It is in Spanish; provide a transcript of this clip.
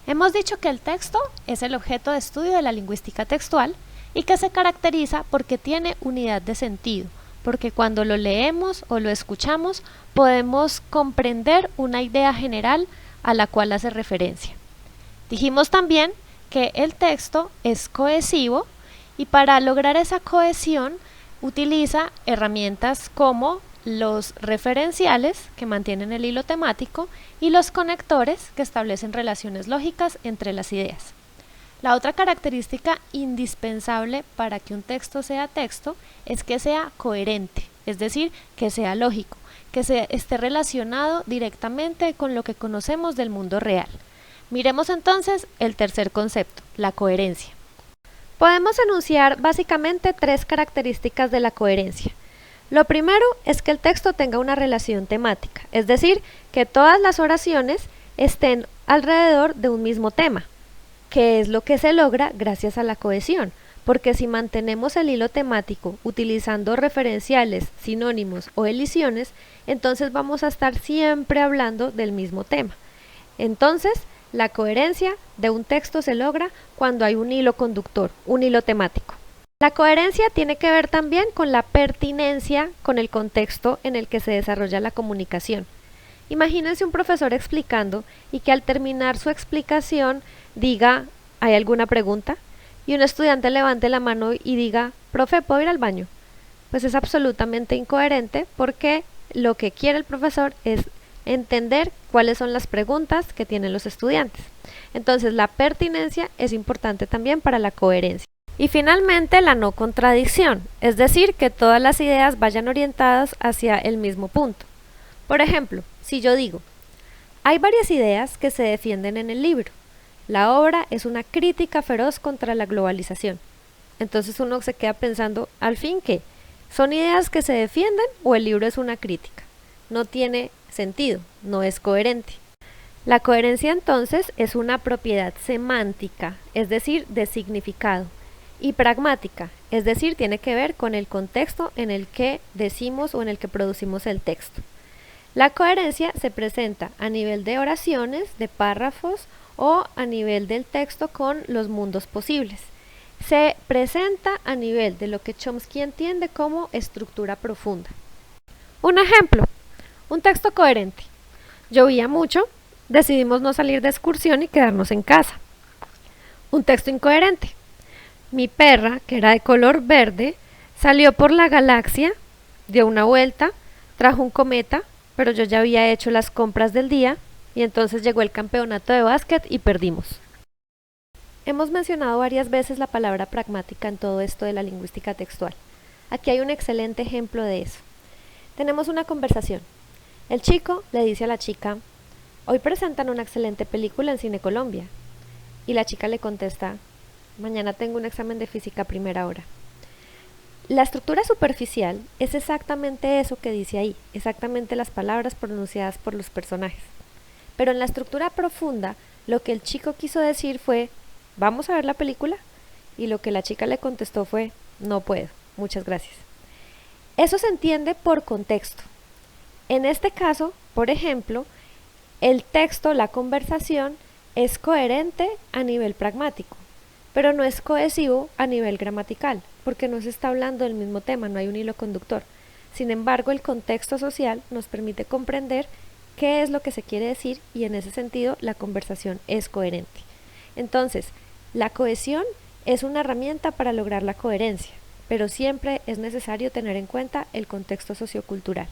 Hemos dicho que el texto es el objeto de estudio de la lingüística textual y que se caracteriza porque tiene unidad de sentido, porque cuando lo leemos o lo escuchamos podemos comprender una idea general a la cual hace referencia. Dijimos también que el texto es cohesivo y para lograr esa cohesión utiliza herramientas como los referenciales, que mantienen el hilo temático, y los conectores, que establecen relaciones lógicas entre las ideas. La otra característica indispensable para que un texto sea texto es que sea coherente, es decir, que sea lógico, que esté relacionado directamente con lo que conocemos del mundo real. Miremos entonces el tercer concepto, la coherencia. Podemos enunciar básicamente tres características de la coherencia. Lo primero es que el texto tenga una relación temática, es decir, que todas las oraciones estén alrededor de un mismo tema, que es lo que se logra gracias a la cohesión, porque si mantenemos el hilo temático utilizando referenciales, sinónimos o elisiones, entonces vamos a estar siempre hablando del mismo tema. Entonces, la coherencia de un texto se logra cuando hay un hilo conductor, un hilo temático. La coherencia tiene que ver también con la pertinencia con el contexto en el que se desarrolla la comunicación. Imagínense un profesor explicando y que al terminar su explicación diga, ¿hay alguna pregunta? Y un estudiante levante la mano y diga, profe, ¿puedo ir al baño? Pues es absolutamente incoherente porque lo que quiere el profesor es entender cuáles son las preguntas que tienen los estudiantes. Entonces la pertinencia es importante también para la coherencia. Y finalmente la no contradicción, es decir, que todas las ideas vayan orientadas hacia el mismo punto. Por ejemplo, si yo digo, hay varias ideas que se defienden en el libro. La obra es una crítica feroz contra la globalización. Entonces uno se queda pensando, ¿al fin qué? ¿Son ideas que se defienden o el libro es una crítica? No tiene sentido, no es coherente. La coherencia entonces es una propiedad semántica, es decir, de significado, y pragmática, es decir, tiene que ver con el contexto en el que decimos o en el que producimos el texto. La coherencia se presenta a nivel de oraciones, de párrafos o a nivel del texto con los mundos posibles. Se presenta a nivel de lo que Chomsky entiende como estructura profunda. Un ejemplo, un texto coherente. Llovía mucho, decidimos no salir de excursión y quedarnos en casa. Un texto incoherente. Mi perra, que era de color verde, salió por la galaxia, dio una vuelta, trajo un cometa, pero yo ya había hecho las compras del día y entonces llegó el campeonato de básquet y perdimos. Hemos mencionado varias veces la palabra pragmática en todo esto de la lingüística textual. Aquí hay un excelente ejemplo de eso. Tenemos una conversación. El chico le dice a la chica, hoy presentan una excelente película en Cine Colombia. Y la chica le contesta, mañana tengo un examen de física a primera hora. La estructura superficial es exactamente eso que dice ahí, exactamente las palabras pronunciadas por los personajes. Pero en la estructura profunda, lo que el chico quiso decir fue, ¿vamos a ver la película? Y lo que la chica le contestó fue, no puedo, muchas gracias. Eso se entiende por contexto. En este caso, por ejemplo, el texto, la conversación, es coherente a nivel pragmático, pero no es cohesivo a nivel gramatical, porque no se está hablando del mismo tema, no hay un hilo conductor. Sin embargo, el contexto social nos permite comprender qué es lo que se quiere decir y en ese sentido la conversación es coherente. Entonces, la cohesión es una herramienta para lograr la coherencia, pero siempre es necesario tener en cuenta el contexto sociocultural.